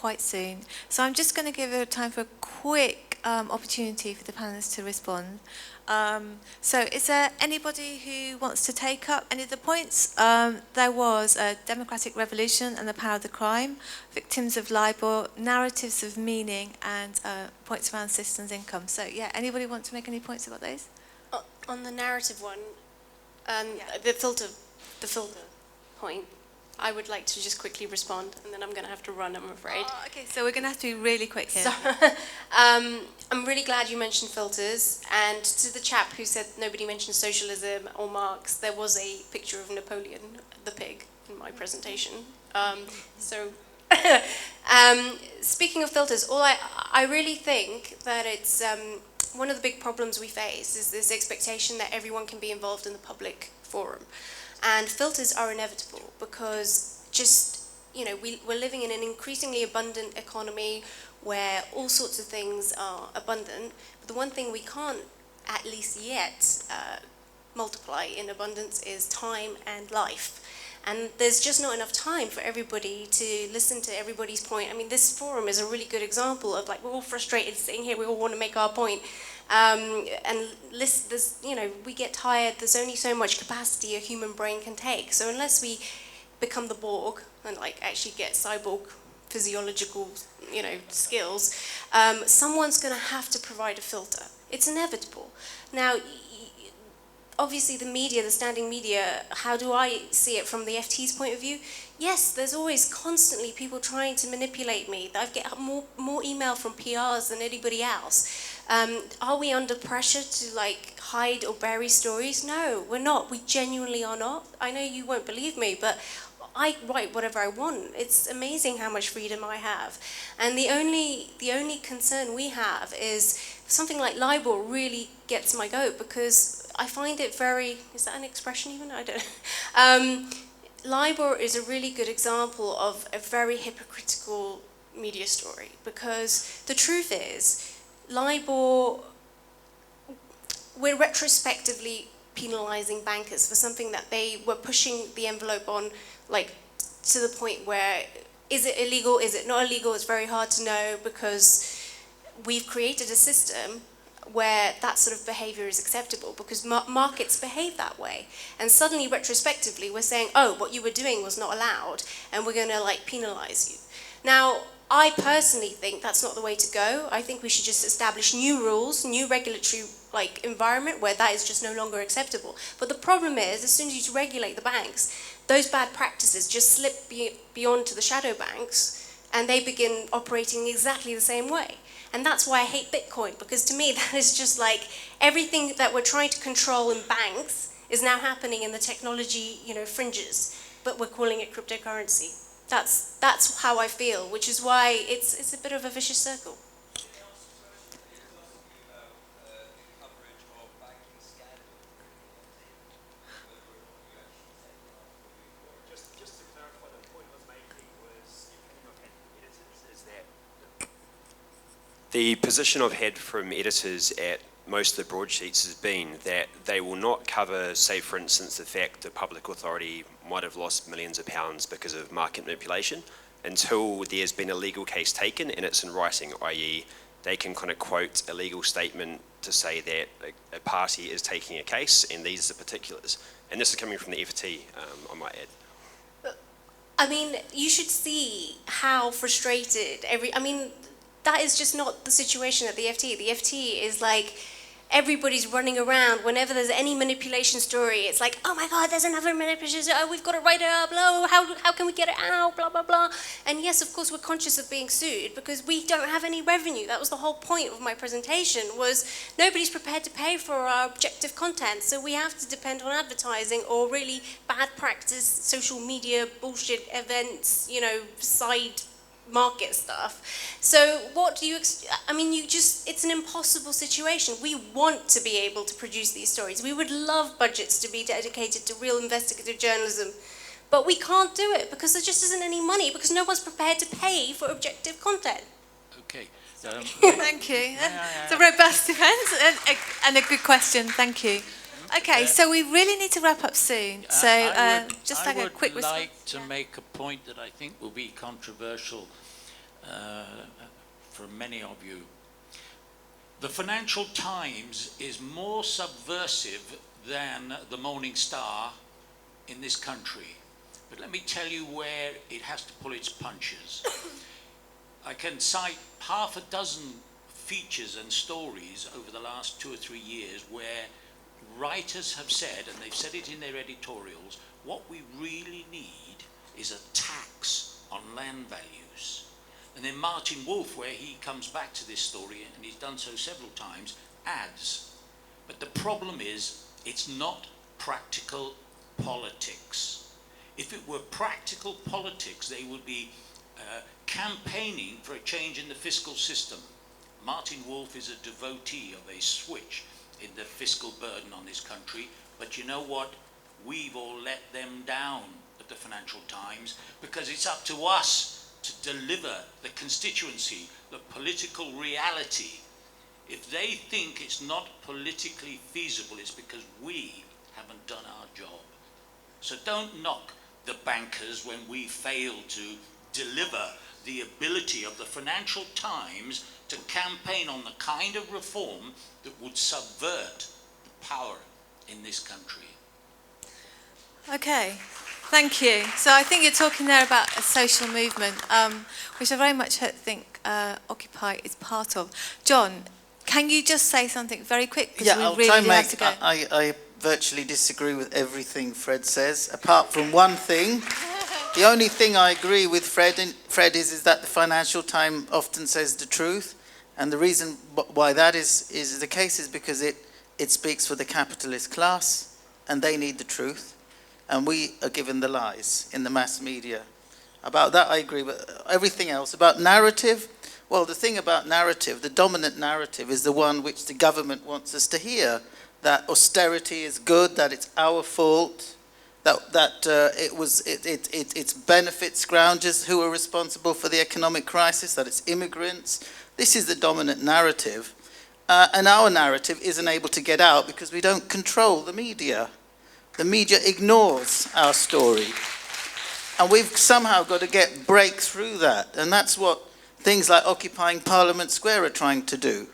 quite soon. So I'm just going to give it time for a quick opportunity for the panelists to respond. So is there anybody who wants to take up any of the points? There was a democratic revolution and the power of the crime, victims of libel, narratives of meaning, and points around citizens' income. So yeah, anybody want to make any points about those? On the narrative one, the filter point, I would like to just quickly respond, and then I'm going to have to run, I'm afraid. Oh, okay, so we're going to have to be really quick here. So, I'm really glad you mentioned filters, and to the chap who said nobody mentioned socialism or Marx, there was a picture of Napoleon, the pig, in my presentation. Speaking of filters, I really think that it's one of the big problems we face is this expectation that everyone can be involved in the public forum. And filters are inevitable because we're living in an increasingly abundant economy where all sorts of things are abundant. But the one thing we can't, at least yet, multiply in abundance is time and life. And there's just not enough time for everybody to listen to everybody's point. I mean, this forum is a really good example of, like, we're all frustrated sitting here, we all want to make our point. And listen, we get tired, there's only so much capacity a human brain can take. So unless we become the Borg and, like, actually get cyborg physiological, skills, someone's going to have to provide a filter. It's inevitable. Now, obviously the media, the standing media, how do I see it from the FT's point of view? Yes, there's always constantly people trying to manipulate me. I get more email from PRs than anybody else. Are we under pressure to, like, hide or bury stories? No, we're not. We genuinely are not. I know you won't believe me, but I write whatever I want. It's amazing how much freedom I have. And the only concern we have is something like libel really gets my goat, because I find it very, is that an expression even? I don't know. Libel is a really good example of a very hypocritical media story, because the truth is, libel, we're retrospectively penalizing bankers for something that they were pushing the envelope on, like, to the point where, is it illegal, is it not illegal? It's very hard to know, because we've created a system where that sort of behavior is acceptable, because markets behave that way. And suddenly, retrospectively, we're saying, oh, what you were doing was not allowed, and we're going to, like, penalize you. Now, I personally think that's not the way to go. I think we should just establish new rules, new regulatory, like, environment where that is just no longer acceptable. But the problem is, as soon as you regulate the banks, those bad practices just slip beyond to the shadow banks, and they begin operating exactly the same way. And that's why I hate Bitcoin, because to me that is just like everything that we're trying to control in banks is now happening in the technology, fringes, but we're calling it cryptocurrency. That's how I feel, which is why it's a bit of a vicious circle. The position I've had from editors at most of the broadsheets has been that they will not cover, say for instance, the fact that public authority might have lost millions of pounds because of market manipulation until there's been a legal case taken and it's in writing, i.e. they can kind of quote a legal statement to say that a party is taking a case and these are the particulars. And this is coming from the FT, I might add. I mean, you should see how frustrated that is just not the situation at the FT. The FT is like, everybody's running around. Whenever there's any manipulation story, it's like, oh my God, there's another manipulation story. Oh, we've got to write it up. Oh, how can we get it out? Blah, blah, blah. And yes, of course, we're conscious of being sued because we don't have any revenue. That was the whole point of my presentation, was nobody's prepared to pay for our objective content. So we have to depend on advertising or really bad practice, social media, bullshit events, side market stuff. So what do you, it's an impossible situation. We want to be able to produce these stories. We would love budgets to be dedicated to real investigative journalism, but we can't do it because there just isn't any money, because no one's prepared to pay for objective content. Okay. Thank you. It's a robust defense and a good question. Thank you. Okay, so we really need to wrap up soon. So just like a quick response. I would like to make a point that I think will be controversial for many of you. The Financial Times is more subversive than the Morning Star in this country. But let me tell you where it has to pull its punches. I can cite half a dozen features and stories over the last 2 or 3 years where writers have said, and they've said it in their editorials, what we really need is a tax on land values. And then Martin Wolf, where he comes back to this story, and he's done so several times, adds, but the problem is it's not practical politics. If it were practical politics, they would be campaigning for a change in the fiscal system. Martin Wolf is a devotee of a switch in the fiscal burden on this country, but you know what? We've all let them down at the Financial Times because it's up to us to deliver the constituency, the political reality. If they think it's not politically feasible, it's because we haven't done our job. So don't knock the bankers when we fail to deliver the ability of the Financial Times to campaign on the kind of reform that would subvert the power in this country. Okay, thank you. So I think you're talking there about a social movement, which I very much think Occupy is part of. John, can you just say something very quick? Yeah, I'll really try and have to go. I virtually disagree with everything Fred says, apart from one thing. The only thing I agree with Fred is that the Financial Times often says the truth, and the reason why that is the case is because it speaks for the capitalist class, and they need the truth, and we are given the lies in the mass media. About that I agree, but everything else, about narrative, well, the thing about narrative, the dominant narrative is the one which the government wants us to hear, that austerity is good, that it's our fault, that it's benefits grounders who are responsible for the economic crisis, that it's immigrants. This is the dominant narrative. And our narrative isn't able to get out because we don't control the media. The media ignores our story. And we've somehow got to break through that. And that's what things like occupying Parliament Square are trying to do.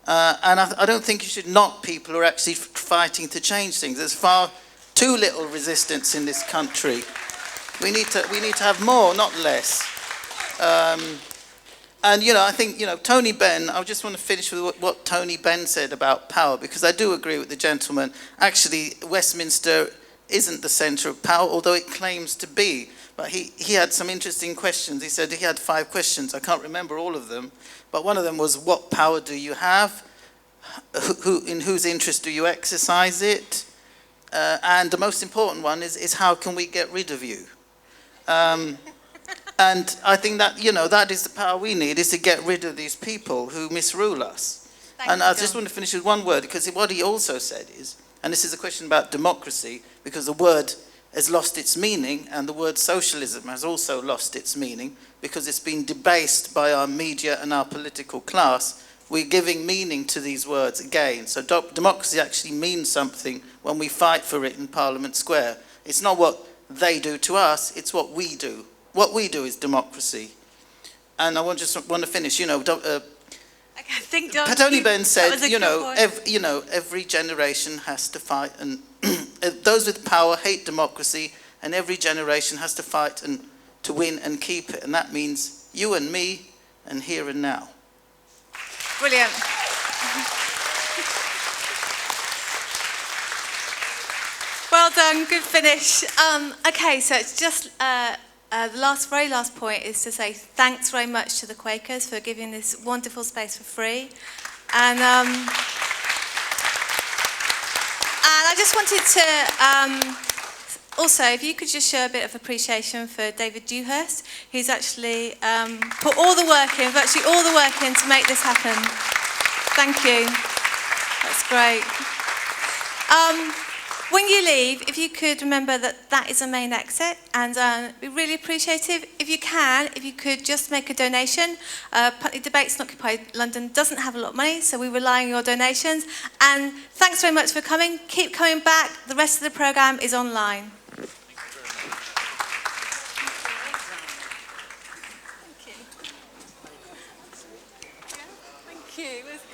And I don't think you should knock people who are actually fighting to change things. There's far too little resistance in this country. We need to have more, not less. And I think Tony Benn. I just want to finish with what Tony Benn said about power, because I do agree with the gentleman. Actually, Westminster isn't the centre of power, although it claims to be. But he had some interesting questions. He said he had 5 questions. I can't remember all of them, but one of them was, what power do you have? In whose interest do you exercise it? And the most important one is how can we get rid of you? And I think that, that is the power we need, is to get rid of these people who misrule us. And I just want to finish with one word, because what he also said is, and this is a question about democracy, because the word has lost its meaning, and the word socialism has also lost its meaning, because it's been debased by our media and our political class. We're giving meaning to these words again. So democracy actually means something when we fight for it in Parliament Square. It's not what they do to us, it's what we do. What we do is democracy. And I just want to finish, I think Tony Benn said, every generation has to fight, and those with power hate democracy, and every generation has to fight and to win and keep it. And that means you and me, and here and now. Brilliant. Well done, good finish. Okay, so it's just the very last point is to say thanks very much to the Quakers for giving this wonderful space for free. And I just wanted to also, if you could just show a bit of appreciation for David Dewhurst, who's actually put all the work in, virtually all the work in to make this happen. Thank you. That's great. When you leave, if you could remember that is the main exit, and it'd be really appreciative if you could just make a donation. Putney Debates and Occupy London doesn't have a lot of money, so we rely on your donations. And thanks very much for coming. Keep coming back. The rest of the programme is online. you.